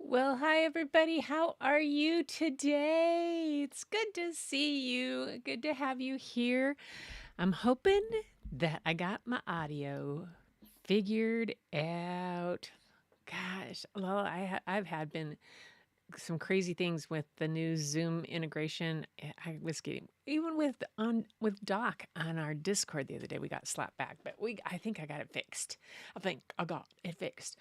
Well, hi everybody. How are you today? It's good to see you. Good to have you here. I'm hoping that I got my audio figured out. Gosh, well, I've had been some crazy things with the new Zoom integration. I was getting even with Doc on our Discord the other day. We got slapped back, but I think I got it fixed. I think I got it fixed.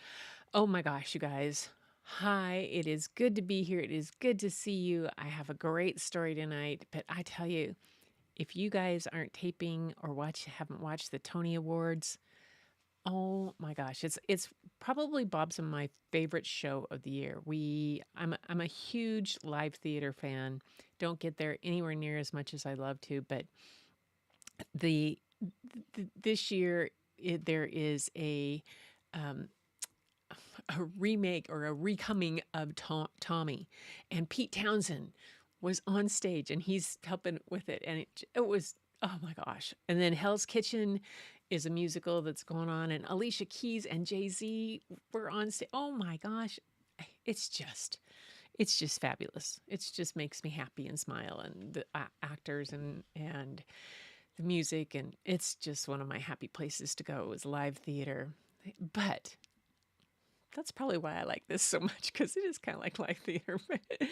Oh my gosh, you guys. Hi, it is good to be here. It is good to see you. I have a great story tonight, but I tell you, if you guys aren't taping or haven't watched the Tony Awards, oh my gosh, it's probably Bob's and my favorite show of the year. I'm a huge live theater fan. Don't get there anywhere near as much as I love to, but the this year there is um, a remake or a recoming of Tommy, and Pete Townsend was on stage and he's helping with it, and it was, oh my gosh. And then Hell's Kitchen is a musical that's going on, and Alicia Keys and Jay-Z were on stage. Oh my gosh, it's just it's just fabulous. It just makes me happy and smile, and the actors and the music, and it's just one of my happy places to go is live theater. But that's probably why I like this so much, because it is kind of like live theater. But anyway,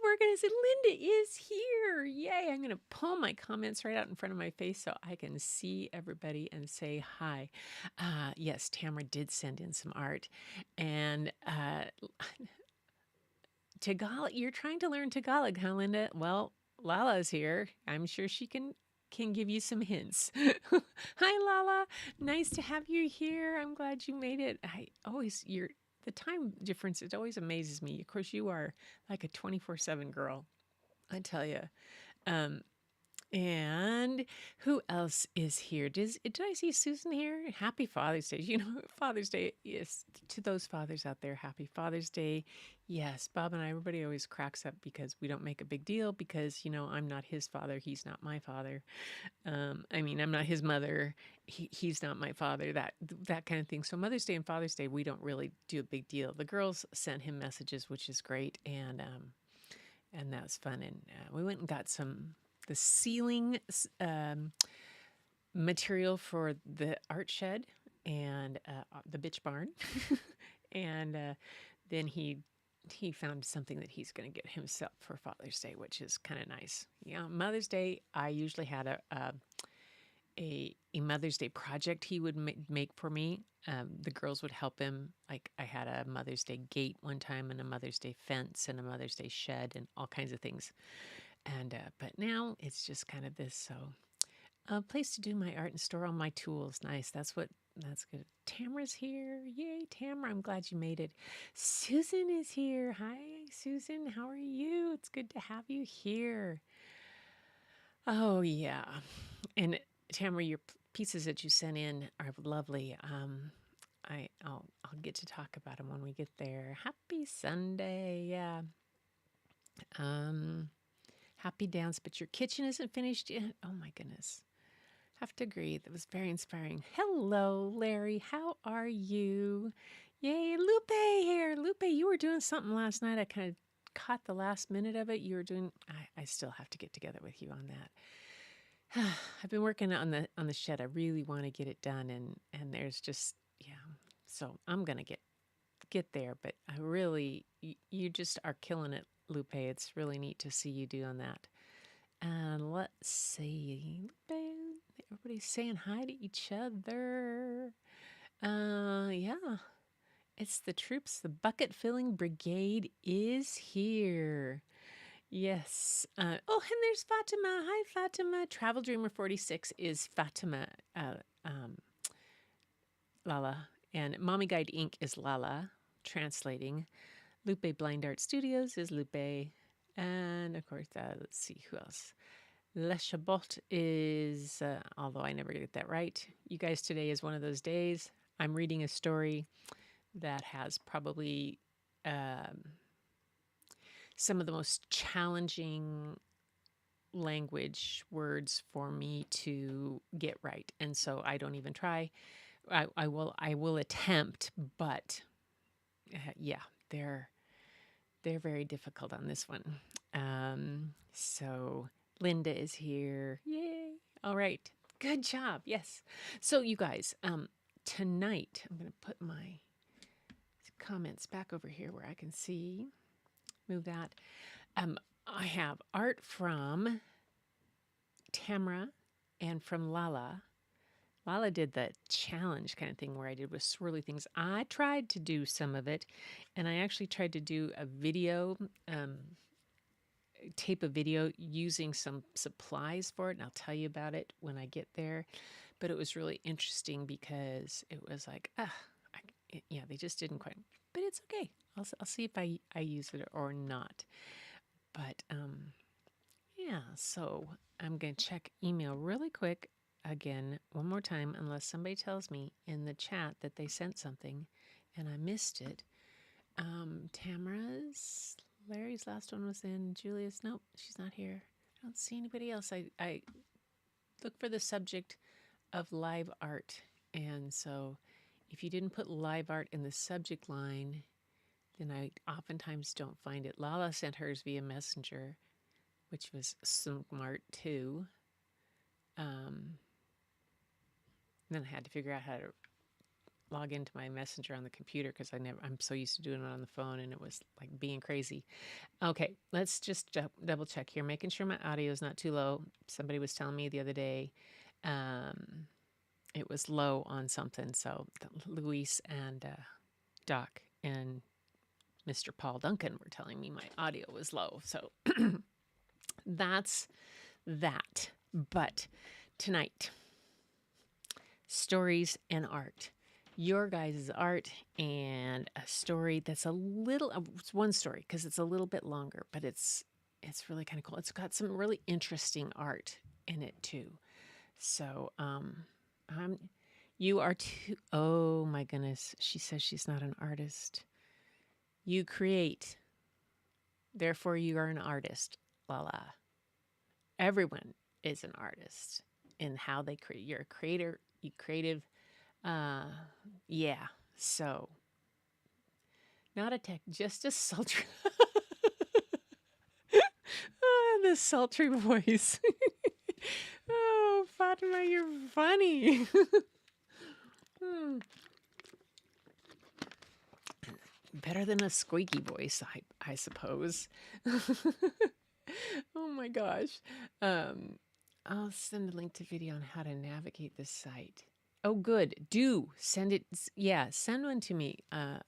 we're going to say Linda is here. Yay. I'm going to pull my comments right out in front of my face so I can see everybody and say hi. Yes, Tamara did send in some art. And Tagalog, you're trying to learn Tagalog, huh, Linda? Well, Lala's here. I'm sure she can give you some hints. Hi, Lala. Nice to have you here. I'm glad you made it. The time difference, it always amazes me. Of course, you are like a 24/7 girl, I tell you. Um, and who else is here? Did I see Susan here? Happy Father's Day. You know, Father's Day is to those fathers out there. Happy Father's Day. Yes, Bob and I, everybody always cracks up because we don't make a big deal because, I'm not his father. He's not my father. I'm not his mother. He's not my father. That kind of thing. So Mother's Day and Father's Day, we don't really do a big deal. The girls sent him messages, which is great, and that was fun. And we went and got the ceiling material for the art shed and the bitch barn, and then he found something that he's going to get himself for Father's Day, which is kind of nice. Yeah, Mother's Day, I usually had a Mother's Day project he would make for me. The girls would help him. Like I had a Mother's Day gate one time, and a Mother's Day fence, and a Mother's Day shed, and all kinds of things. And but now it's just kind of this a place to do my art and store all my tools. Nice. That's good. Tamara's here. Yay, Tamara. I'm glad you made it. Susan is here. Hi, Susan. How are you? It's good to have you here. Oh, yeah. And Tamara, your pieces that you sent in are lovely. I'll get to talk about them when we get there. Happy Sunday. Yeah. Happy dance, but your kitchen isn't finished yet. Oh my goodness. Have to agree. That was very inspiring. Hello, Larry. How are you? Yay, Lupe here. Lupe, you were doing something last night. I kind of caught the last minute of it. You were doing. I still have to get together with you on that. I've been working on the shed. I really want to get it done, and there's just So I'm gonna get there, but I really you just are killing it, Lupe. It's really neat to see you doing that. And let's see, Lupe. Everybody's saying hi to each other. Yeah, it's the troops. The Bucket Filling Brigade is here. Yes. And there's Fatima. Hi, Fatima. Travel Dreamer 46 is Fatima, Lala. And Mommy Guide Inc. is Lala, translating. Lupe Blind Art Studios is Lupe. And of course, let's see who else. Le Chabot is, although I never get that right. You guys, today is one of those days. I'm reading a story that has probably some of the most challenging language words for me to get right. And so I don't even try. I will attempt, but yeah, they're they're very difficult on this one. So Linda is here. Yay. All right. Good job. Yes. So you guys, tonight I'm going to put my comments back over here where I can see. Move that. I have art from Tamra and from Lala. Lala did the challenge kind of thing where I did with swirly things. I tried to do some of it, and I actually tried to do a video, tape a video using some supplies for it, and I'll tell you about it when I get there. But it was really interesting because it was like, yeah, they just didn't quite. But it's okay. I'll see if I use it or not. But yeah, so I'm going to check email really quick again one more time, unless somebody tells me in the chat that they sent something and I missed it. Tamara's, Larry's last one was in. Julia's, nope, she's not here. I don't see anybody else. I look for the subject of live art. And so if you didn't put live art in the subject line, then I oftentimes don't find it. Lala sent hers via Messenger, which was smart too. Then I had to figure out how to log into my Messenger on the computer because I'm so used to doing it on the phone, and it was like being crazy. Okay, let's just double check here, making sure my audio is not too low. Somebody was telling me the other day it was low on something, so Luis and Doc and Mr. Paul Duncan were telling me my audio was low. So that's that. But tonight, stories and art. Your guys' art and a story that's a little, it's one story because it's a little bit longer, but it's really kind of cool. It's got some really interesting art in it too. So you are too, oh my goodness. She says she's not an artist. You create, therefore you are an artist, Lala. Everyone is an artist in how they create. You're a creator, you creative. Yeah. So not a tech, just a sultry. The sultry voice. Oh, Fatima, you're funny. Better than a squeaky voice, I suppose. Oh my gosh. I'll send a link to video on how to navigate this site. Oh, good. Do send it. Yeah, send one to me,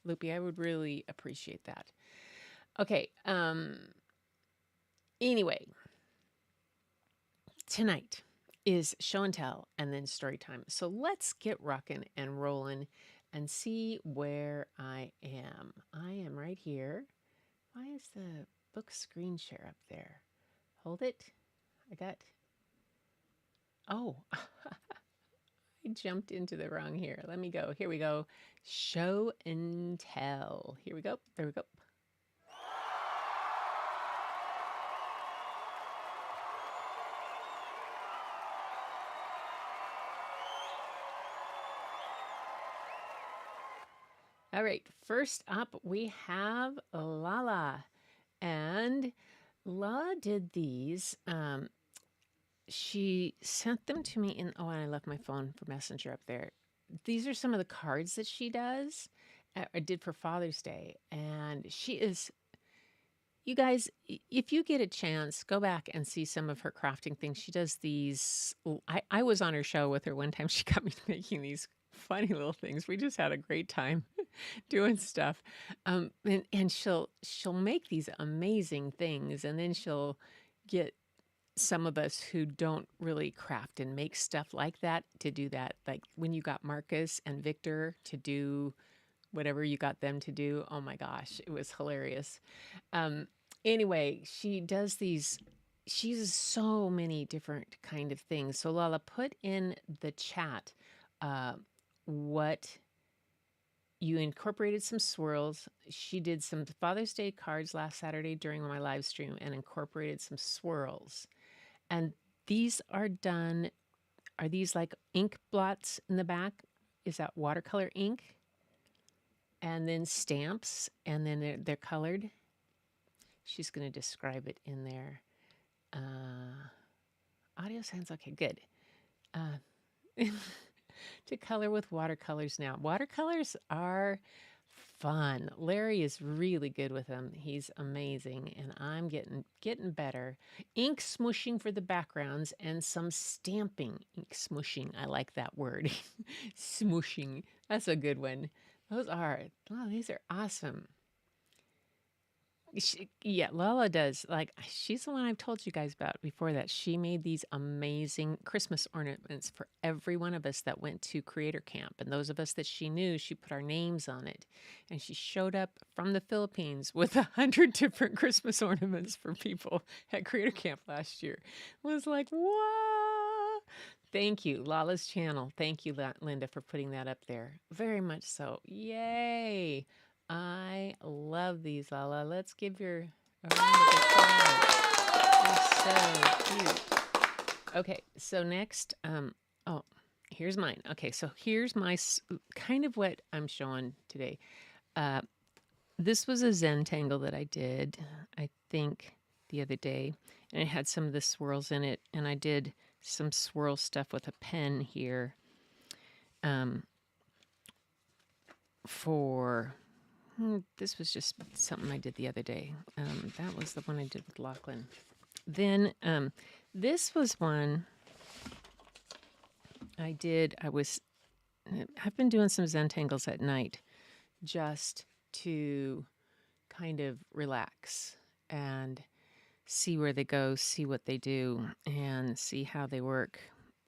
Loopy. I would really appreciate that. Okay. Anyway, tonight is show and tell and then story time. So let's get rocking and rolling and see where I am. I am right here. Why is the book screen share up there? Hold it. I got. Oh. I jumped into the wrong here. Let me go. Here we go. Show and tell. Here we go. There we go. All right. First up, we have Lala. And Lala did these. She sent them to me in, oh, and I left my phone for Messenger up there. These are some of the cards that she does, I did for Father's Day. And she is, you guys, if you get a chance, go back and see some of her crafting things. She does these, I was on her show with her one time. She got me making these funny little things. We just had a great time doing stuff. And she'll make these amazing things, and then she'll get some of us who don't really craft and make stuff like that to do that. Like when you got Marcus and Victor to do whatever you got them to do. Oh my gosh, it was hilarious. Anyway, she does these, she uses so many different kind of things. So Lala, put in the chat what you incorporated some swirls. She did some Father's Day cards last Saturday during my live stream and incorporated some swirls. And these are done, are these like ink blots in the back? Is that watercolor ink? And then stamps, and then they're colored. she's going to describe it in there. Audio sounds okay, good. To color with watercolors now. Watercolors are fun. Larry is really good with them. He's amazing, and I'm getting better. Ink smooshing for the backgrounds and some stamping. Ink smooshing. I like that word. Smooshing. That's a good one. Those are. Oh, these are awesome. Yeah, Lala does. Like, she's the one I've told you guys about before that. She made these amazing Christmas ornaments for every one of us that went to Creator Camp. And those of us that she knew, she put our names on it. And she showed up from the Philippines with 100 different Christmas ornaments for people at Creator Camp last year. It was like, what? Thank you, Lala's channel. Thank you, Linda, for putting that up there. Very much so. Yay. I love these, Lala. Let's give your a round of applause. They're so cute. Okay, so next, oh, here's mine. Okay, so here's my kind of what I'm showing today. This was a Zentangle that I did, I think, the other day, and it had some of the swirls in it, and I did some swirl stuff with a pen here, this was just something I did the other day. That was the one I did with Lachlan. Then this was one I did. I've been doing some Zentangles at night just to kind of relax and see where they go, see what they do, and see how they work.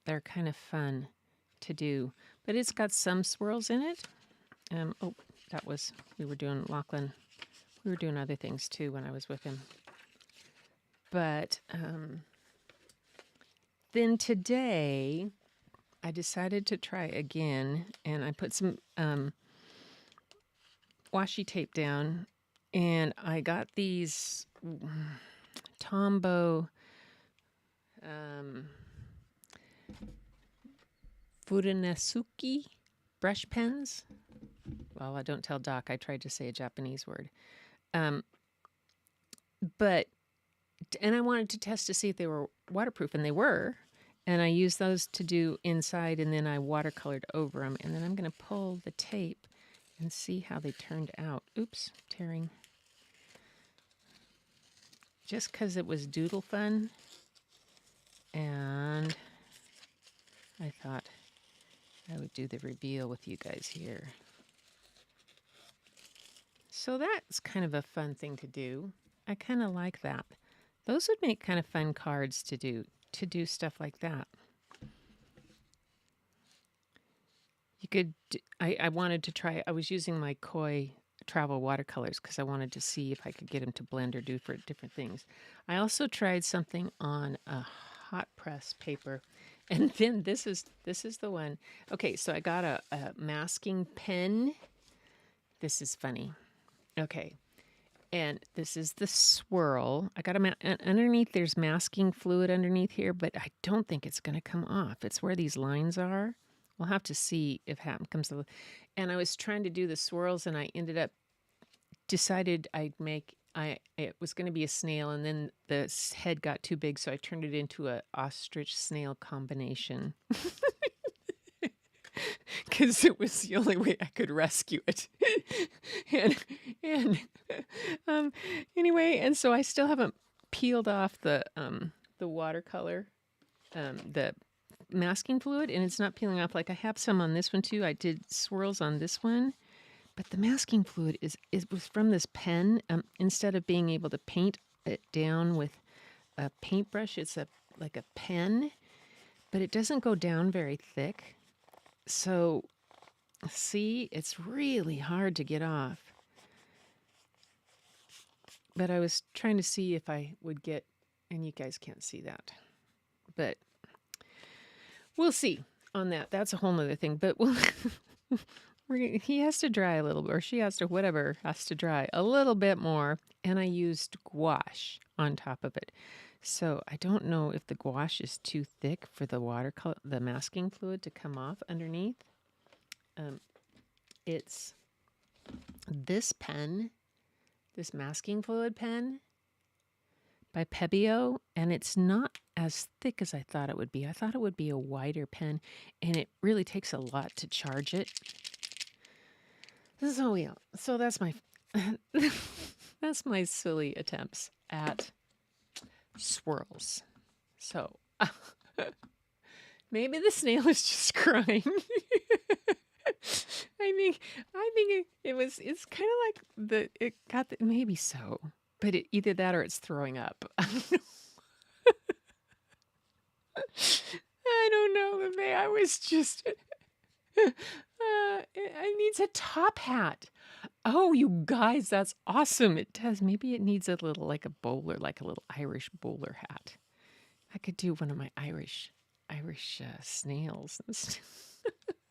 They're kind of fun to do, but it's got some swirls in it. We were doing Lachlan. We were doing other things too when I was with him. But then today, I decided to try again, and I put some washi tape down, and I got these Tombow Furinasuki brush pens. Well, I don't tell Doc. I tried to say a Japanese word. And I wanted to test to see if they were waterproof, and they were. And I used those to do inside, and then I watercolored over them. And then I'm going to pull the tape and see how they turned out. Oops, tearing. Just because it was doodle fun. And I thought I would do the reveal with you guys here. So that's kind of a fun thing to do. I kind of like that. Those would make kind of fun cards to do stuff like that. You could, I wanted to try, I was using my Koi travel watercolors because I wanted to see if I could get them to blend or do for different things. I also tried something on a hot press paper, and then this is the one. Okay, so I got a masking pen. This is funny. Okay, and this is the swirl. I got underneath, there's masking fluid underneath here, but I don't think it's going to come off. It's where these lines are. We'll have to see if it comes. And I was trying to do the swirls, and I ended up decided it was going to be a snail, and then the head got too big, so I turned it into a ostrich snail combination. Because it was the only way I could rescue it. Anyway, and so I still haven't peeled off the watercolor, the masking fluid, and it's not peeling off. Like, I have some on this one too. I did swirls on this one, but the masking fluid was from this pen. Instead of being able to paint it down with a paintbrush, it's like a pen, but it doesn't go down very thick. So, see, it's really hard to get off. But I was trying to see if I would get, and you guys can't see that, but we'll see on that. That's a whole nother thing, but he has to dry a little bit, or she has to, whatever, has to dry a little bit more. And I used gouache on top of it. So I don't know if the gouache is too thick for the watercolor, the masking fluid to come off underneath. It's this pen, this masking fluid pen, by Pebeo, and it's not as thick as I thought it would be. I thought it would be a wider pen, and it really takes a lot to charge it. So that's my that's my silly attempts at swirls. So maybe the snail is just crying. It's kind of like maybe so, but either that or it's throwing up. I don't know, but I was just, it needs a top hat. Oh, you guys, that's awesome. It does. Maybe it needs a little, like a bowler, like a little Irish bowler hat. I could do one of my Irish snails.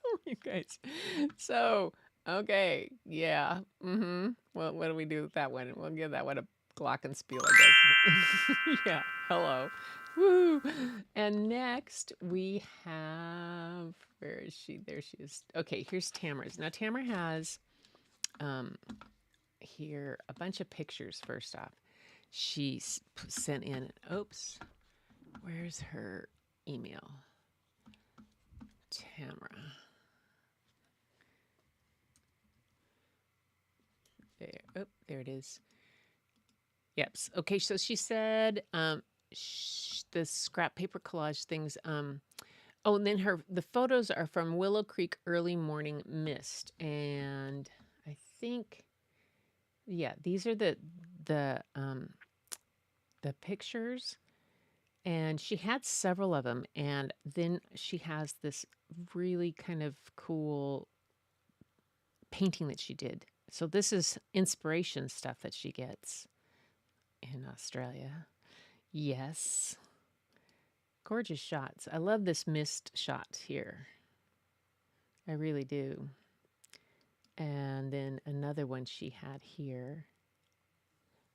Oh, you guys. So, okay. Yeah. Well, what do we do with that one? We'll give that one a glockenspiel, I guess. Yeah. Hello. Woo. And next we have, where is she? There she is. Okay, here's Tamara's. Now Tamara has here a bunch of pictures. First off, she sent in, oops, where's her email? Tamara. There it is. Yep. Okay, so she said the scrap paper collage things. And then the photos are from Willow Creek early morning mist, and I think, yeah, these are the pictures, and she had several of them, and then she has this really kind of cool painting that she did. So this is inspiration stuff that she gets in Australia. Yes. Gorgeous shots. I love this mist shot here. I really do. And then another one she had here.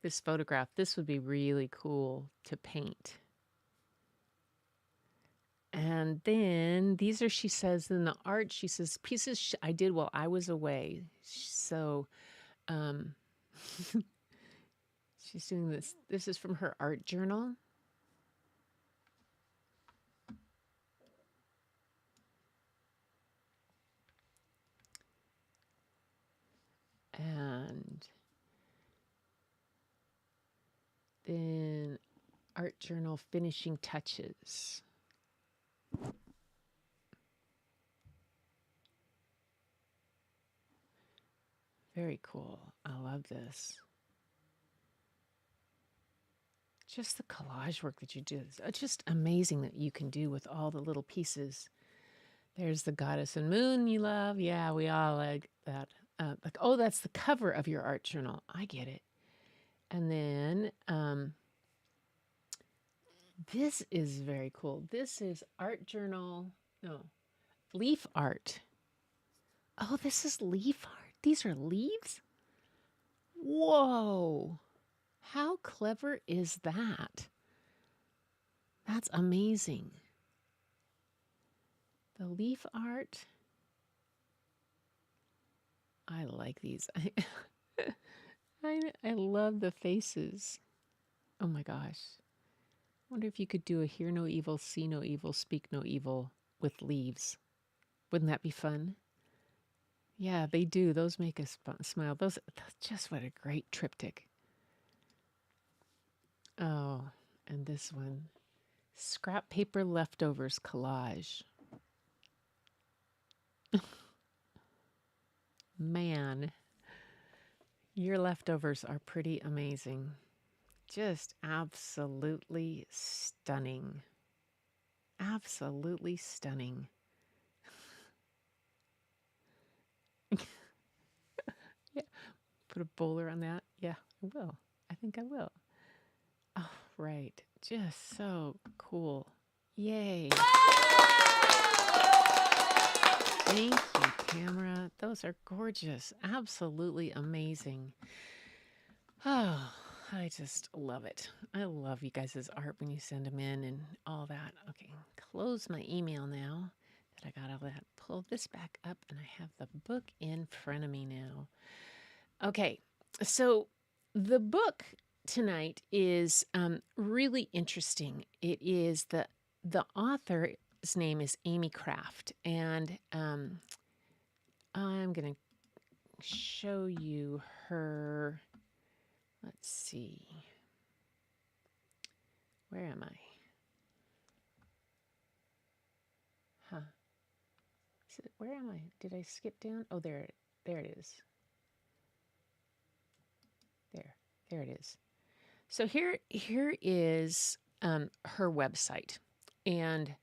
This photograph, this would be really cool to paint. And then these are, she says, in the art, she says, pieces I did while I was away. So she's doing this. This is from her art journal. And then art journal finishing touches. Very cool. I love this. Just the collage work that you do. It's just amazing that you can do with all the little pieces. There's the goddess and moon you love. Yeah, we all like that. Like, oh, that's the cover of your art journal. I get it. And then this is very cool. This is art journal. No, leaf art. Oh, this is leaf art. These are leaves? Whoa. How clever is that? That's amazing. The leaf art. I like these. I love the faces. Oh my gosh. Wonder if you could do a hear no evil, see no evil, speak no evil with leaves. Wouldn't that be fun? Yeah, they do. Those make us smile. That's just what a great triptych. Oh, and this one. Scrap paper leftovers collage. Man, your leftovers are pretty amazing. Just absolutely stunning. Absolutely stunning. Yeah, put a bowler on that. Yeah, I will. I think I will. Oh, right. Just so cool. Yay. Thank you, Tamara. Those are gorgeous. Absolutely amazing. Oh, I just love it. I love you guys' art when you send them in and all that. Okay, close my email now that I got all that. Pull this back up and I have the book in front of me now. Okay, so the book tonight is really interesting. It is the author's name is Amy Kraft, and I'm going to show you her. Let's see. Where am I? Huh. Where am I? Did I skip down? Oh, there it is. There it is. So here is her website, and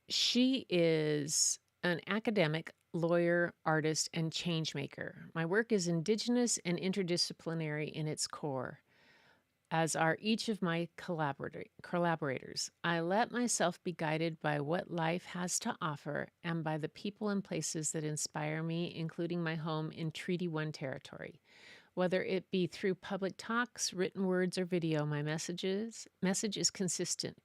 she is an academic, lawyer, artist, and change maker. My work is indigenous and interdisciplinary in its core, as are each of my collaborators. I let myself be guided by what life has to offer and by the people and places that inspire me, including my home in Treaty 1 territory. Whether it be through public talks, written words, or video, my message is consistent.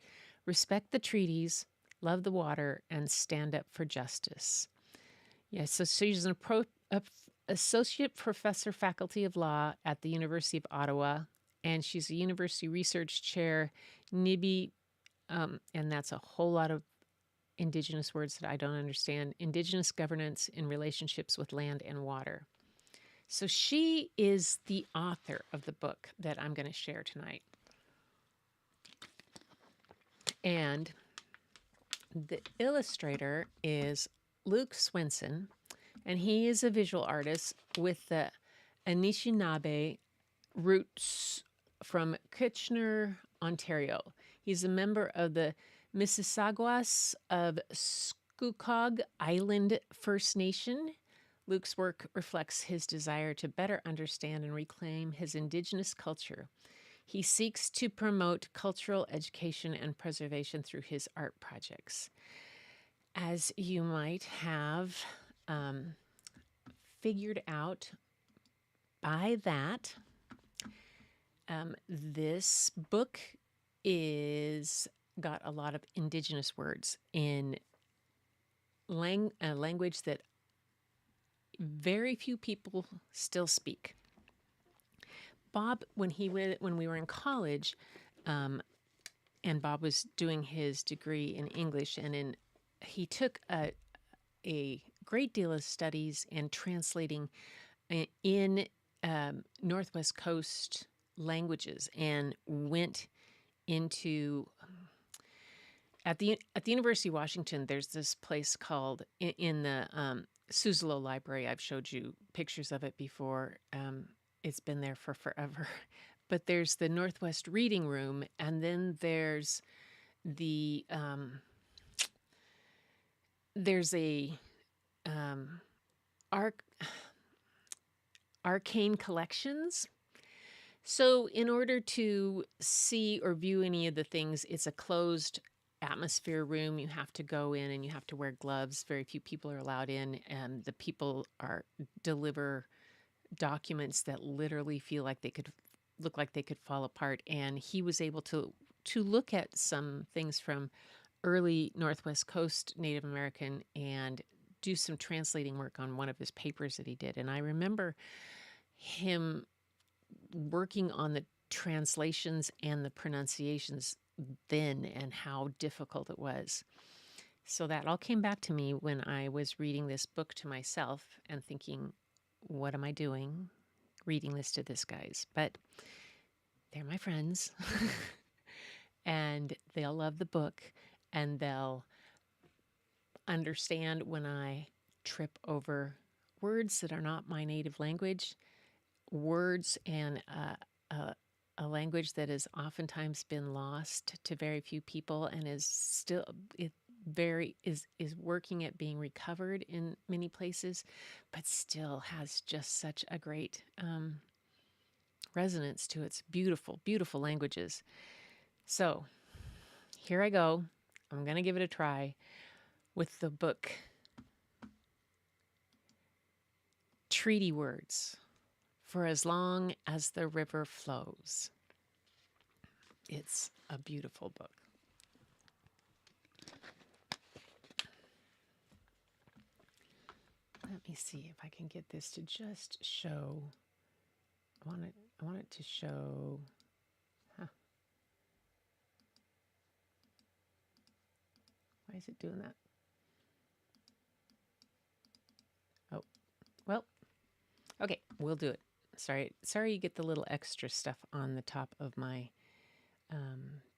Respect the treaties, love the water, and stand up for justice. Yes, so she's an associate professor, faculty of law at the University of Ottawa, and she's a university research chair, NIBI, and that's a whole lot of Indigenous words that I don't understand. Indigenous governance in relationships with land and water. So she is the author of the book that I'm going to share tonight. And the illustrator is Luke Swenson, and he is a visual artist with the Anishinaabe roots from Kitchener, Ontario. He's a member of the Mississaugas of Squamish Island First Nation. Luke's work reflects his desire to better understand and reclaim his Indigenous culture. He seeks to promote cultural education and preservation through his art projects. As you might have figured out by that, this book is got a lot of Indigenous words in language that very few people still speak. Bob, when we were in college, and Bob was doing his degree in English, and he took a great deal of studies and translating in Northwest Coast languages, and went into at the University of Washington. There's this place called in the Suzzallo Library. I've showed you pictures of it before. It's been there for forever. But there's the Northwest Reading Room, and then there's the there's a arcane collections. So in order to see or view any of the things, it's a closed atmosphere room. You have to go in and you have to wear gloves. Very few people are allowed in, and the people deliver documents that literally feel like they could look like they could fall apart. And he was able to look at some things from early Northwest Coast Native American and do some translating work on one of his papers that he did. And I remember him working on the translations and the pronunciations then, and how difficult it was. So that all came back to me when I was reading this book to myself and thinking, what am I doing reading this to this guys? But they're my friends and they'll love the book, and they'll understand when I trip over words that are not my native language, words and a language that has oftentimes been lost to very few people, and is still is working at being recovered in many places, but still has just such a great resonance to its beautiful, beautiful languages. So here I go. I'm going to give it a try with the book Treaty Words. For as long as the river flows. It's a beautiful book. Let me see if I can get this to just show. I want it to show. Huh, why is it doing that? Oh, well, okay, we'll do it. Sorry, you get the little extra stuff on the top of my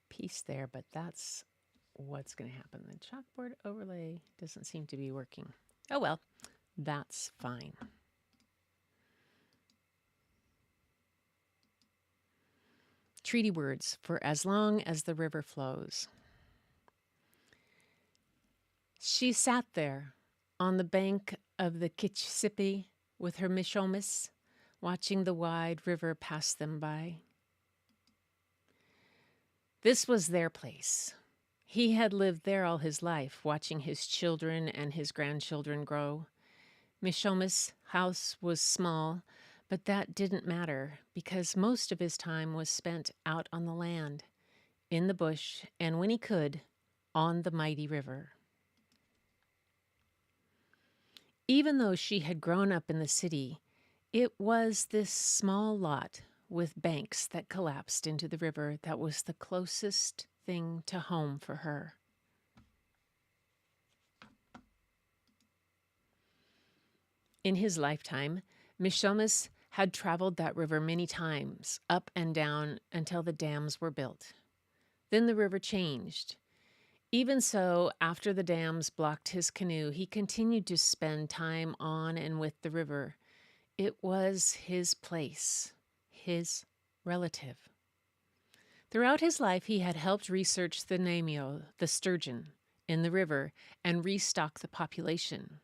piece there, but that's what's going to happen. The chalkboard overlay doesn't seem to be working. Oh well, that's fine. Treaty words for as long as the river flows. She sat there on the bank of the Kitchissippi with her Mishomis, watching the wide river pass them by. This was their place. He had lived there all his life, watching his children and his grandchildren grow. Mishomis' house was small, but that didn't matter because most of his time was spent out on the land, in the bush, and when he could, on the mighty river. Even though she had grown up in the city, it was this small lot with banks that collapsed into the river that was the closest thing to home for her. In his lifetime, Mishomis had traveled that river many times, up and down until the dams were built. Then the river changed. Even so, after the dams blocked his canoe, he continued to spend time on and with the river. It was his place, his relative. Throughout his life, he had helped research the Namio, the sturgeon, in the river and restock the population.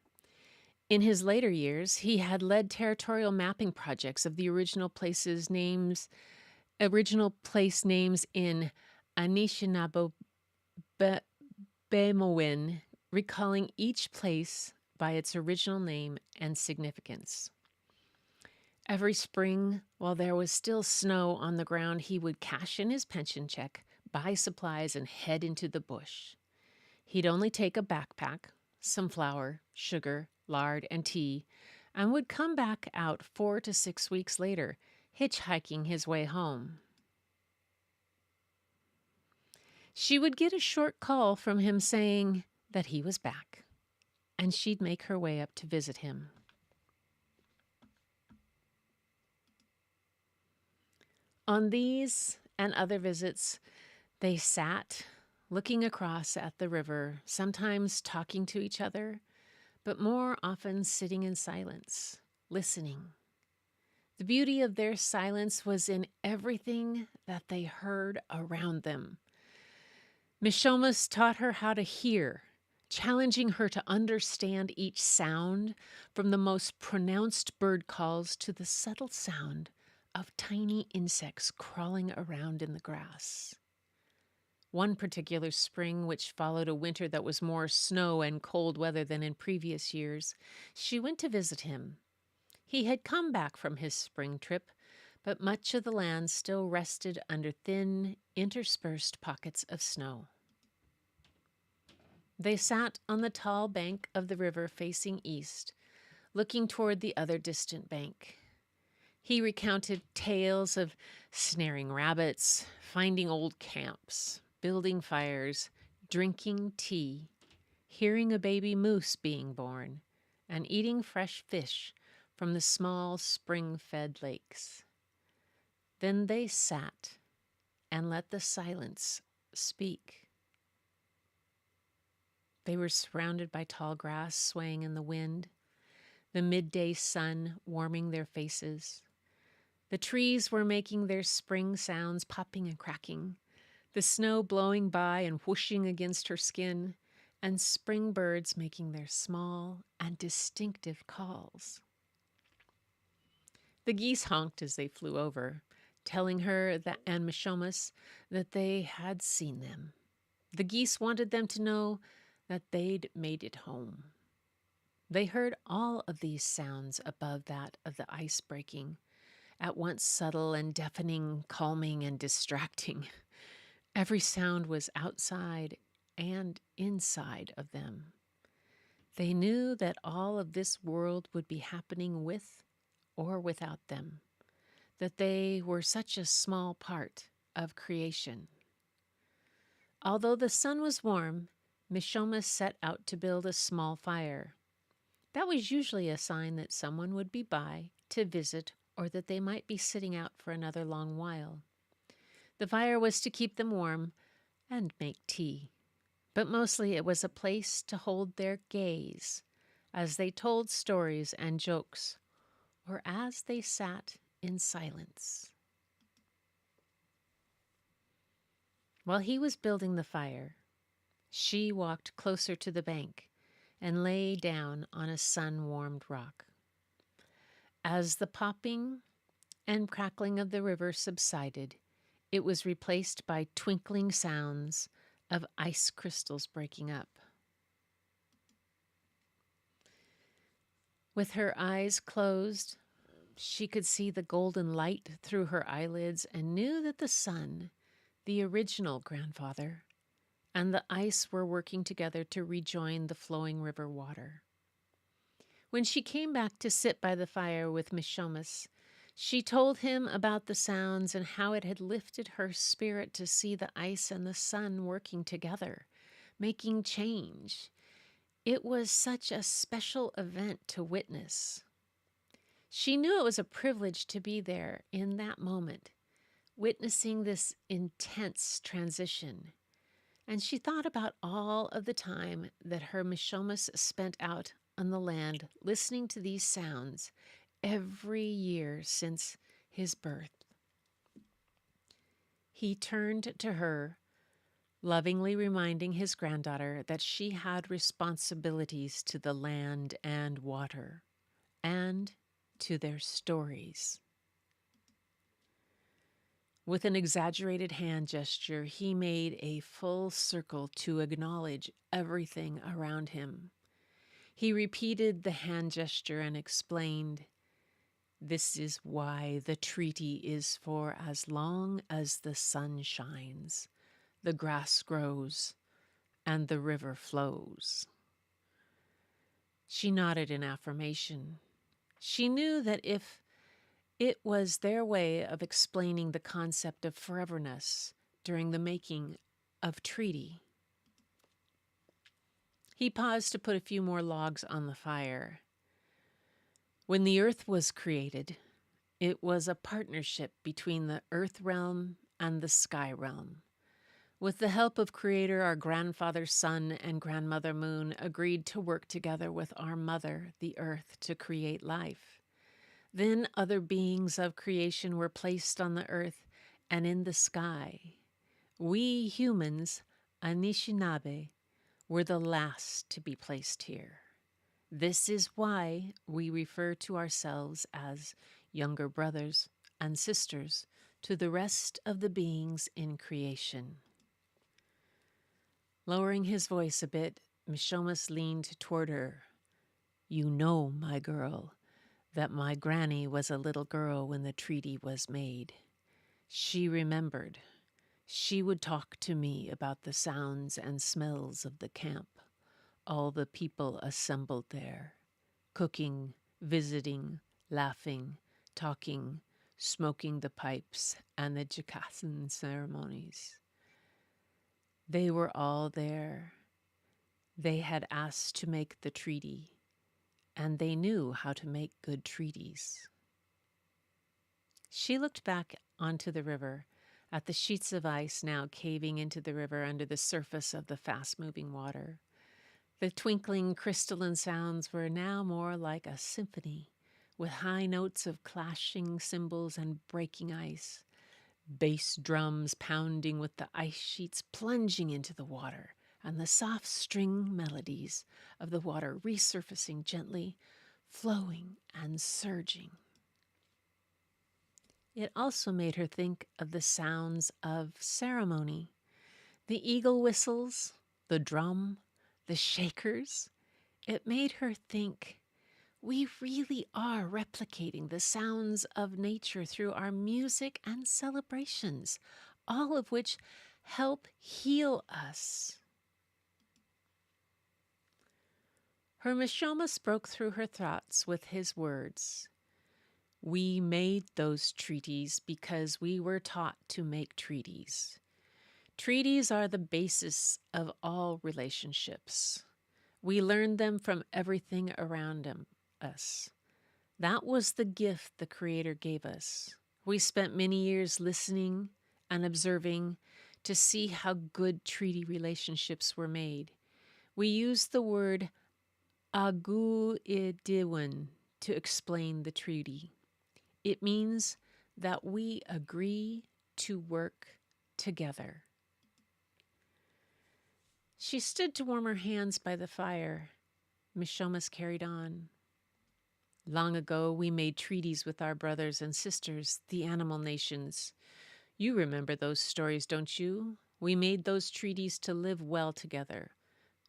In his later years, he had led territorial mapping projects of the original place names in Anishinaabemowin, recalling each place by its original name and significance. Every spring, while there was still snow on the ground, he would cash in his pension check, buy supplies, and head into the bush. He'd only take a backpack, some flour, sugar, lard, and tea, and would come back out 4 to 6 weeks later, hitchhiking his way home. She would get a short call from him saying that he was back, and she'd make her way up to visit him. On these and other visits, they sat, looking across at the river, sometimes talking to each other, but more often sitting in silence, listening. The beauty of their silence was in everything that they heard around them. Mishomis taught her how to hear, challenging her to understand each sound, from the most pronounced bird calls to the subtle sound of tiny insects crawling around in the grass. One particular spring, which followed a winter that was more snow and cold weather than in previous years, she went to visit him. He had come back from his spring trip, but much of the land still rested under thin, interspersed pockets of snow. They sat on the tall bank of the river facing east, looking toward the other distant bank. He recounted tales of snaring rabbits, finding old camps, building fires, drinking tea, hearing a baby moose being born, and eating fresh fish from the small spring-fed lakes. Then they sat and let the silence speak. They were surrounded by tall grass swaying in the wind, the midday sun warming their faces. The trees were making their spring sounds, popping and cracking, the snow blowing by and whooshing against her skin, and spring birds making their small and distinctive calls. The geese honked as they flew over, telling her and Mishomis that they had seen them. The geese wanted them to know that they'd made it home. They heard all of these sounds above that of the ice breaking, at once subtle and deafening, calming and distracting. Every sound was outside and inside of them. They knew that all of this world would be happening with or without them. that they were such a small part of creation. Although the sun was warm, Mishomis set out to build a small fire. That was usually a sign that someone would be by to visit or that they might be sitting out for another long while. The fire was to keep them warm and make tea, but mostly it was a place to hold their gaze as they told stories and jokes, or as they sat in silence. While he was building the fire, she walked closer to the bank and lay down on a sun-warmed rock. As the popping and crackling of the river subsided, it was replaced by twinkling sounds of ice crystals breaking up. With her eyes closed, she could see the golden light through her eyelids and knew that the sun, the original grandfather, and the ice were working together to rejoin the flowing river water. When she came back to sit by the fire with Mishomis, she told him about the sounds and how it had lifted her spirit to see the ice and the sun working together, making change. It was such a special event to witness. She knew it was a privilege to be there in that moment, witnessing this intense transition. And she thought about all of the time that her Mishomis spent out on the land listening to these sounds every year since his birth. He turned to her, lovingly reminding his granddaughter that she had responsibilities to the land and water, and to their stories. With an exaggerated hand gesture, he made a full circle to acknowledge everything around him. He repeated the hand gesture and explained, "This is why the treaty is for as long as the sun shines, the grass grows, and the river flows." She nodded in affirmation. She knew that if it was their way of explaining the concept of foreverness during the making of treaty. He paused to put a few more logs on the fire. When the earth was created, it was a partnership between the earth realm and the sky realm. With the help of Creator, our grandfather Sun and grandmother Moon agreed to work together with our mother, the earth, to create life. Then other beings of creation were placed on the earth and in the sky. We humans, Anishinaabe, were the last to be placed here. This is why we refer to ourselves as younger brothers and sisters to the rest of the beings in creation. Lowering his voice a bit, Mishomis leaned toward her. "You know, my girl, that my granny was a little girl when the treaty was made. She remembered. She would talk to me about the sounds and smells of the camp, all the people assembled there, cooking, visiting, laughing, talking, smoking the pipes and the Jakasan ceremonies. They were all there. They had asked to make the treaty, and they knew how to make good treaties." She looked back onto the river, at the sheets of ice now caving into the river under the surface of the fast-moving water. The twinkling crystalline sounds were now more like a symphony, with high notes of clashing cymbals and breaking ice, bass drums pounding with the ice sheets plunging into the water, and the soft string melodies of the water resurfacing gently, flowing and surging. It also made her think of the sounds of ceremony, the eagle whistles, the drum, the shakers. It made her think, we really are replicating the sounds of nature through our music and celebrations, all of which help heal us. Her Mishomis broke through her thoughts with his words. We made those treaties because we were taught to make treaties. Treaties are the basis of all relationships. We learn them from everything around us. That was the gift the Creator gave us. We spent many years listening and observing to see how good treaty relationships were made. We used the word agu idiwan to explain the treaty. It means that we agree to work together. She stood to warm her hands by the fire. Mishomas carried on. Long ago, we made treaties with our brothers and sisters, the animal nations. You remember those stories, don't you? We made those treaties to live well together.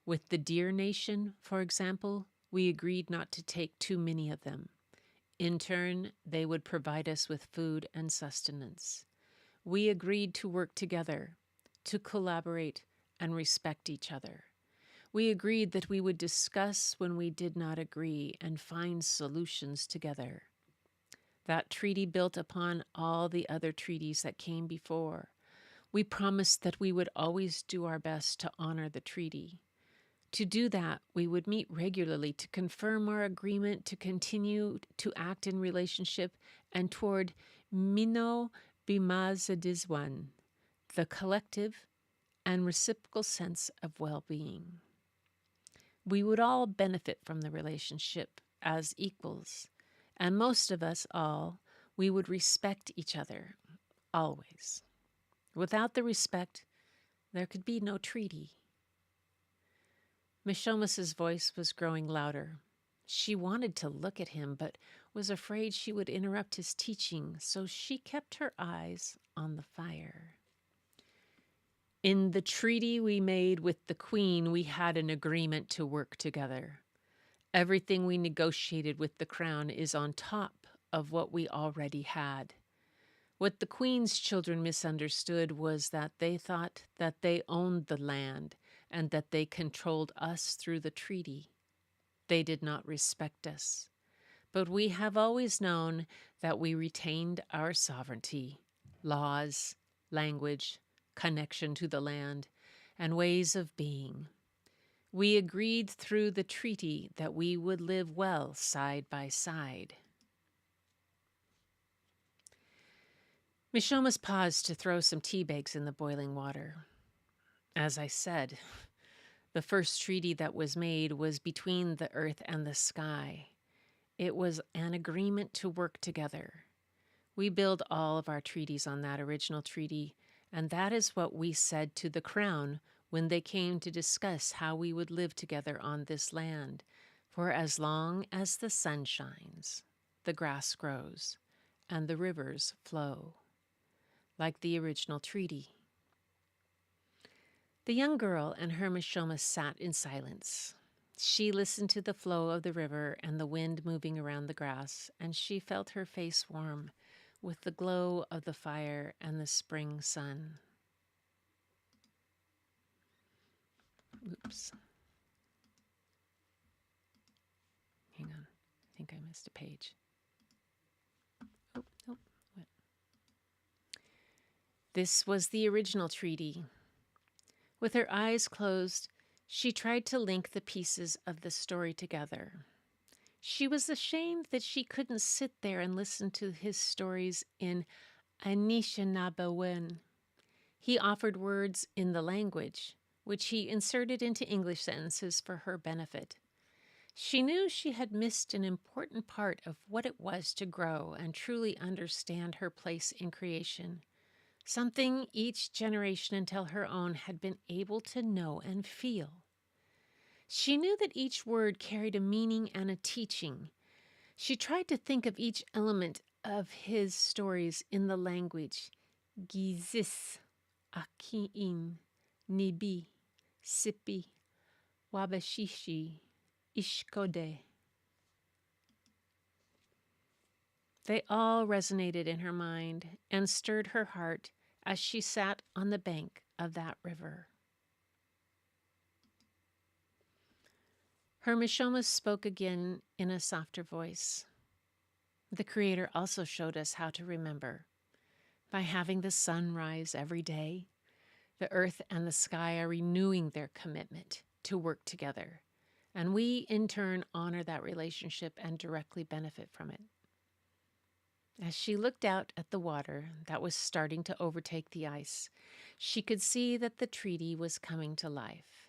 With the deer nation, for example, we agreed not to take too many of them. In turn, they would provide us with food and sustenance. We agreed to work together, to collaborate and respect each other. We agreed that we would discuss when we did not agree and find solutions together. That treaty built upon all the other treaties that came before. We promised that we would always do our best to honor the treaty. To do that, we would meet regularly to confirm our agreement to continue to act in relationship and toward Mino Bimazadizwan, the collective and reciprocal sense of well-being. We would all benefit from the relationship as equals, and most of us all, we would respect each other, always. Without the respect, there could be no treaty. Mishomas's voice was growing louder. She wanted to look at him, but was afraid she would interrupt his teaching, so she kept her eyes on the fire. In the treaty we made with the Queen, we had an agreement to work together. Everything we negotiated with the Crown is on top of what we already had. What the Queen's children misunderstood was that they thought that they owned the land and that they controlled us through the treaty. They did not respect us. But we have always known that we retained our sovereignty, laws, language, connection to the land, and ways of being. We agreed through the treaty that we would live well side by side. Mishomas paused to throw some tea bags in the boiling water. As I said, the first treaty that was made was between the earth and the sky. It was an agreement to work together. We build all of our treaties on that original treaty, and that is what we said to the Crown when they came to discuss how we would live together on this land, for as long as the sun shines, the grass grows, and the rivers flow, like the original treaty. The young girl and her Mishoma sat in silence. She listened to the flow of the river and the wind moving around the grass, and she felt her face warm with the glow of the fire and the spring sun. Oops. Hang on. I think I missed a page. Oh, nope. What? This was the original treaty. With her eyes closed, she tried to link the pieces of the story together. She was ashamed that she couldn't sit there and listen to his stories in Anishinaabewan. He offered words in the language, which he inserted into English sentences for her benefit. She knew she had missed an important part of what it was to grow and truly understand her place in creation, something each generation until her own had been able to know and feel. She knew that each word carried a meaning and a teaching. She tried to think of each element of his stories in the language. Gizis, Akiin, Nibi, Sipi, Wabashishi, Ishkode. They all resonated in her mind and stirred her heart as she sat on the bank of that river. Her Mishomas spoke again in a softer voice. The Creator also showed us how to remember by having the sun rise every day. The earth and the sky are renewing their commitment to work together, and we in turn honor that relationship and directly benefit from it. As she looked out at the water that was starting to overtake the ice, she could see that the treaty was coming to life.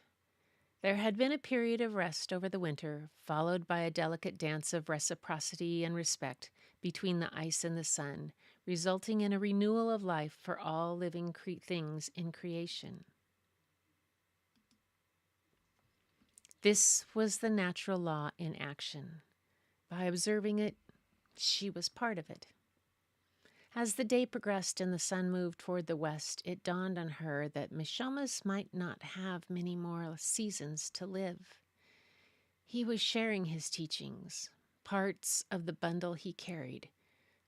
There had been a period of rest over the winter, followed by a delicate dance of reciprocity and respect between the ice and the sun, resulting in a renewal of life for all living things in creation. This was the natural law in action. By observing it, she was part of it. As the day progressed and the sun moved toward the west, it dawned on her that Mishomas might not have many more seasons to live. He was sharing his teachings, parts of the bundle he carried,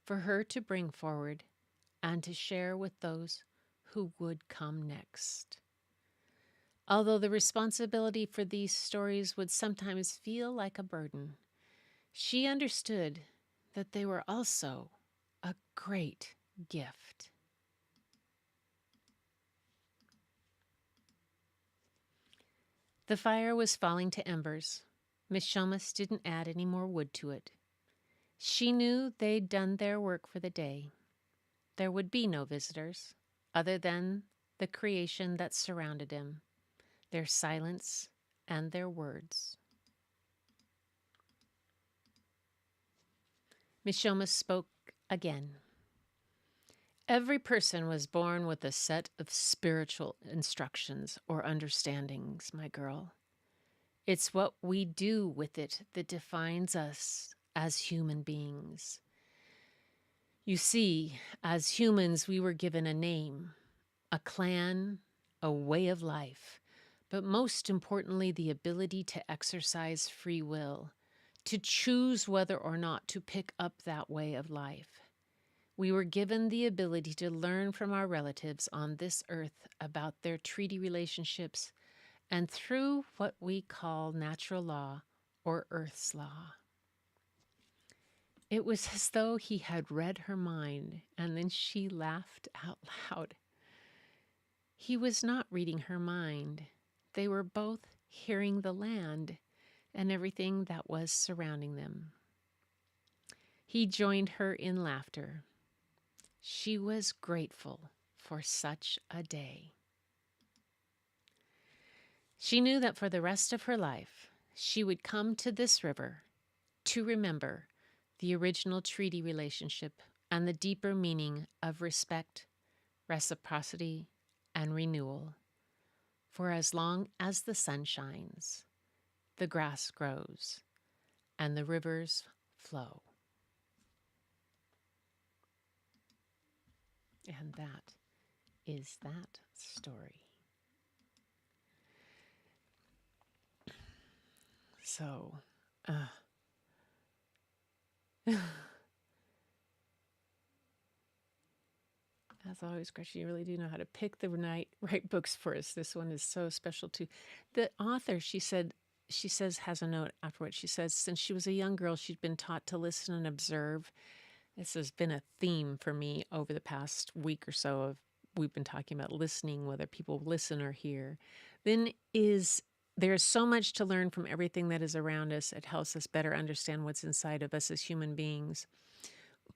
for her to bring forward and to share with those who would come next. Although the responsibility for these stories would sometimes feel like a burden, she understood that they were also a great gift. The fire was falling to embers. Miss Shomas didn't add any more wood to it. She knew they'd done their work for the day. There would be no visitors, other than the creation that surrounded him, their silence and their words. Miss Shomas spoke again. Every person was born with a set of spiritual instructions or understandings, my girl. It's what we do with it that defines us as human beings. You see, as humans, we were given a name, a clan, a way of life, but most importantly, the ability to exercise free will, to choose whether or not to pick up that way of life. We were given the ability to learn from our relatives on this earth about their treaty relationships and through what we call natural law or Earth's law. It was as though he had read her mind, and then she laughed out loud. He was not reading her mind. They were both hearing the land and everything that was surrounding them. He joined her in laughter. She was grateful for such a day. She knew that for the rest of her life, she would come to this river to remember the original treaty relationship and the deeper meaning of respect, reciprocity, and renewal. For as long as the sun shines, the grass grows, and the rivers flow. And that is that story. So, as always, Gretchen, you really do know how to pick the right books for us. This one is so special too. The author, she says, has a note afterwards. She says, since she was a young girl, she'd been taught to listen and observe. This has been a theme for me over the past week or so of we've been talking about listening, whether people listen or hear. There's so much to learn from everything that is around us. It helps us better understand what's inside of us as human beings.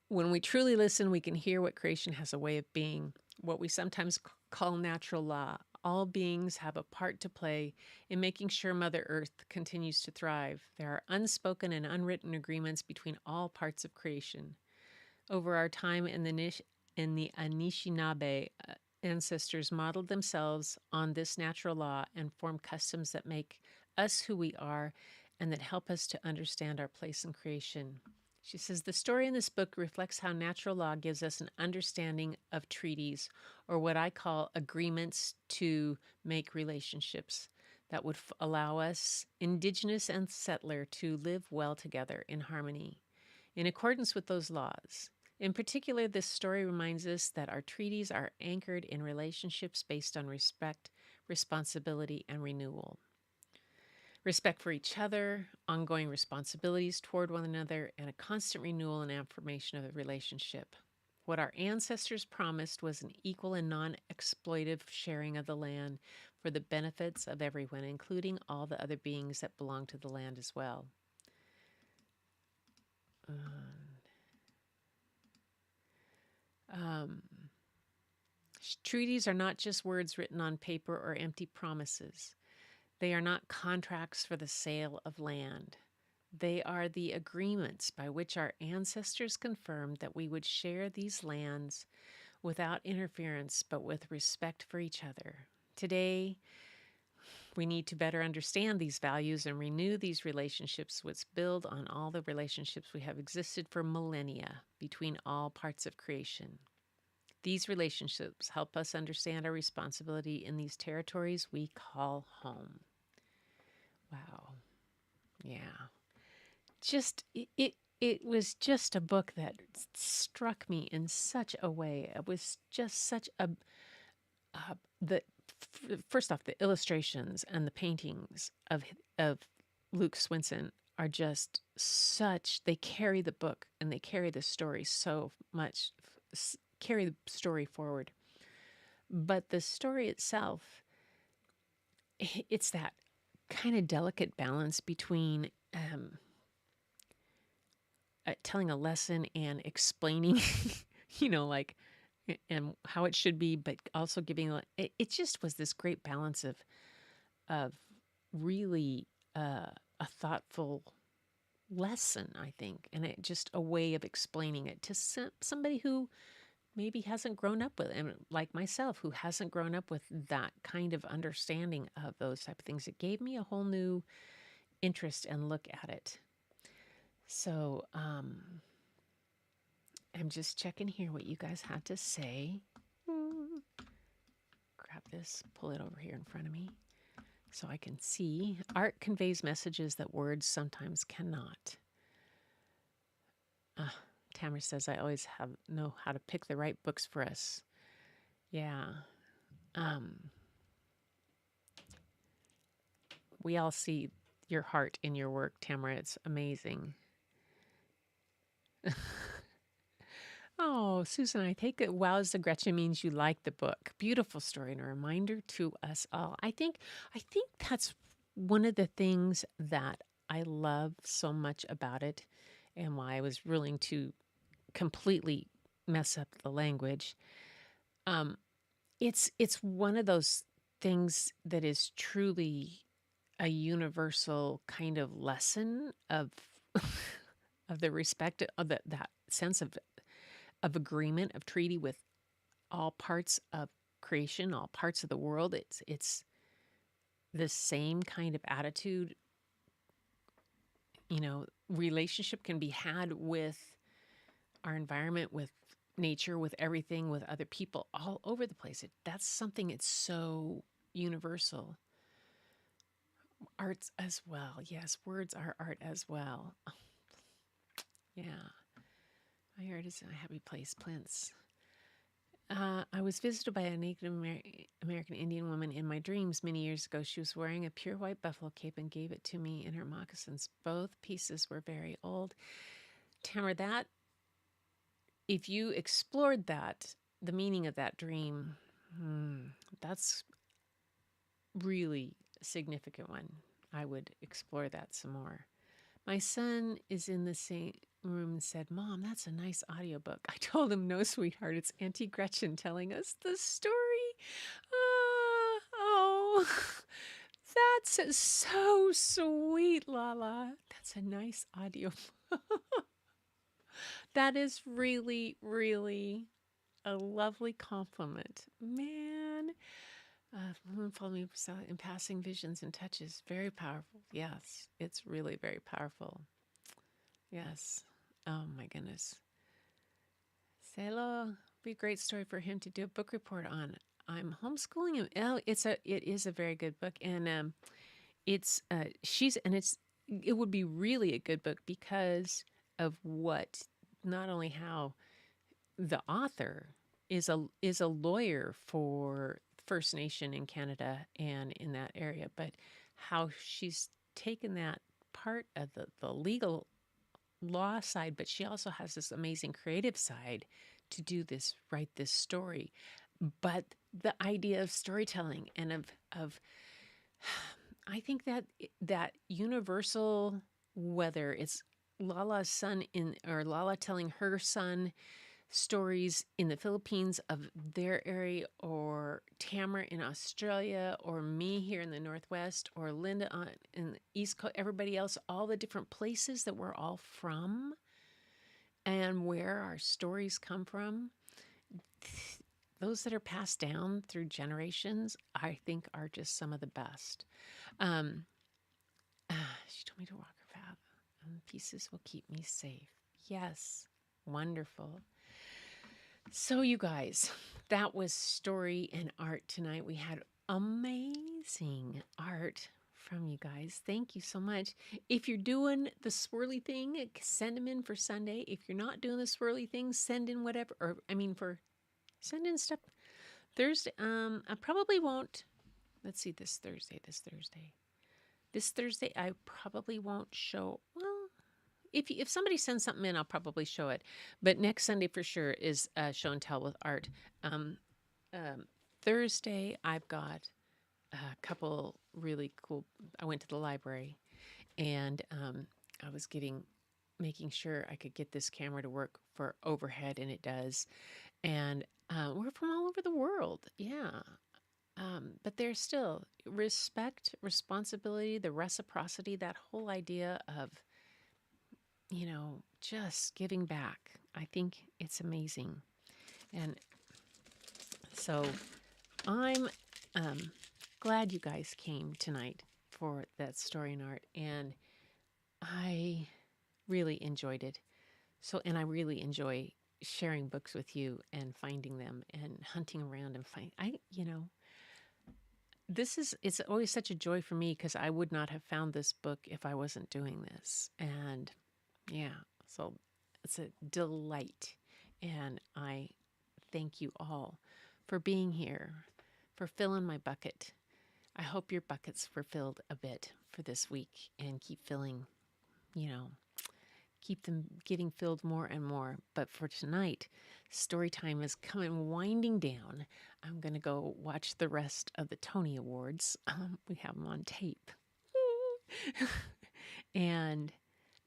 When we truly listen, we can hear what creation has a way of being, what we sometimes call natural law. All beings have a part to play in making sure Mother Earth continues to thrive. There are unspoken and unwritten agreements between all parts of creation. Over our time in the Anishinaabe, ancestors modeled themselves on this natural law and formed customs that make us who we are and that help us to understand our place in creation. She says, the story in this book reflects how natural law gives us an understanding of treaties, or what I call agreements to make relationships that would allow us, indigenous and settler, to live well together in harmony, in accordance with those laws. In particular, this story reminds us that our treaties are anchored in relationships based on respect, responsibility, and renewal. respect for each other, ongoing responsibilities toward one another, and a constant renewal and affirmation of the relationship. What our ancestors promised was an equal and non exploitive sharing of the land for the benefits of everyone, including all the other beings that belong to the land as well. Um, Treaties are not just words written on paper or empty promises. They are not contracts for the sale of land. They are the agreements by which our ancestors confirmed that we would share these lands without interference but with respect for each other. Today, we need to better understand these values and renew these relationships, which build on all the relationships we have existed for millennia between all parts of creation. These relationships help us understand our responsibility in these territories we call home. Wow. Yeah. It was just a book that struck me in such a way. It was just such a the first off, the illustrations and the paintings of Luke Swinson are just such, they carry the book and they carry the story so much, carry the story forward. But the story itself, it's that kind of delicate balance between telling a lesson and explaining, like, and how it should be, but also giving it just was this great balance of really a thoughtful lesson, I think, and it just a way of explaining it to somebody who maybe hasn't grown up with it, and like myself, who hasn't grown up with that kind of understanding of those type of things. It gave me a whole new interest and look at it. So I'm just checking here what you guys had to say. Grab this, pull it over here in front of me so I can see. Art conveys messages that words sometimes cannot. Tamara says, I always know how to pick the right books for us. Yeah. We all see your heart in your work, Tamara. It's amazing. Oh, Susan, I take it wow's the Gretchen means you like the book. Beautiful story and a reminder to us all. I think that's one of the things that I love so much about it and why I was willing to completely mess up the language. It's one of those things that is truly a universal kind of lesson of of the respect of that sense of agreement, of treaty with all parts of creation, all parts of the world. It's the same kind of attitude. Relationship can be had with our environment, with nature, with everything, with other people, all over the place. That's something. It's so universal. Arts as well. Yes, words are art as well. Yeah. My art is a happy place. Plants. I was visited by a Native American Indian woman in my dreams many years ago. She was wearing a pure white buffalo cape and gave it to me in her moccasins. Both pieces were very old. Tamara, that, if you explored that, the meaning of that dream, that's really a significant one. I would explore that some more. My son is in the same room and said, Mom, that's a nice audiobook. I told him, no, sweetheart, it's Auntie Gretchen telling us the story. Oh, that's so sweet, Lala. That's a nice audio. That is really, really a lovely compliment. Man, Moon followed me in passing visions and touches. Very powerful. Yes, it's really very powerful. Yes. Oh my goodness. Selo, be a great story for him to do a book report on. I'm homeschooling him. Oh, it is a very good book, and it would be really a good book because of what, not only how the author is a lawyer for First Nation in Canada and in that area, but how she's taken that part of the legal law side, but she also has this amazing creative side to write this story. But the idea of storytelling and of I think that universal, whether it's Lala's son or Lala telling her son stories in the Philippines of their area, or Tamara in Australia, or me here in the Northwest, or Linda in the East Coast, everybody else, all the different places that we're all from and where our stories come from, those that are passed down through generations, I think are just some of the best. She told me to walk her path, and pieces will keep me safe. Yes, wonderful. So you guys, that was story and art tonight. We had amazing art from you guys. Thank you so much. If you're doing the swirly thing, send them in for Sunday. If you're not doing the swirly thing, send in whatever, send in stuff Thursday. I probably won't. Let's see, this Thursday, I probably won't show. Well, if somebody sends something in, I'll probably show it. But next Sunday for sure is show and tell with art. Thursday, I've got a couple really cool. I went to the library, and I was making sure I could get this camera to work for overhead, and it does. And we're from all over the world, yeah. But there's still respect, responsibility, the reciprocity, that whole idea of, just giving back. I think it's amazing. And so I'm glad you guys came tonight for that story and art. And I really enjoyed it. And I really enjoy sharing books with you and finding them and hunting around and it's always such a joy for me, because I would not have found this book if I wasn't doing this. And yeah, so it's a delight. And I thank you all for being here, for filling my bucket. I hope your buckets were filled a bit for this week, and keep filling, keep them getting filled more and more. But for tonight, story time is winding down. I'm going to go watch the rest of the Tony Awards. We have them on tape. And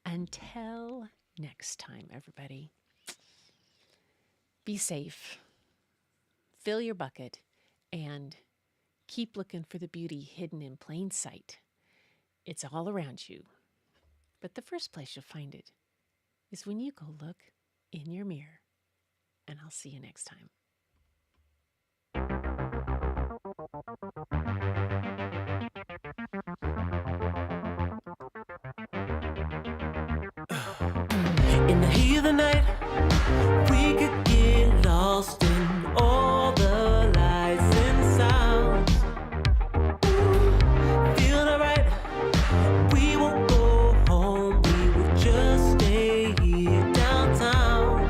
until next time, everybody, be safe, fill your bucket, and keep looking for the beauty hidden in plain sight. It's all around you. But the first place you'll find it is when you go look in your mirror. And I'll see you next time. In the heat of the night, we could get lost in all the lights and sounds. Feeling alright, we won't go home, we will just stay here downtown.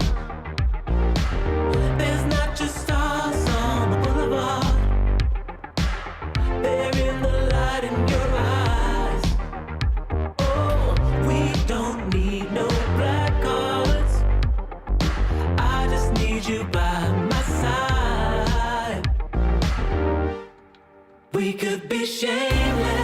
There's not just stars on the boulevard, they're in the light in your eyes. Oh, we don't need no black cards, I just need you by my side. We could be shameless.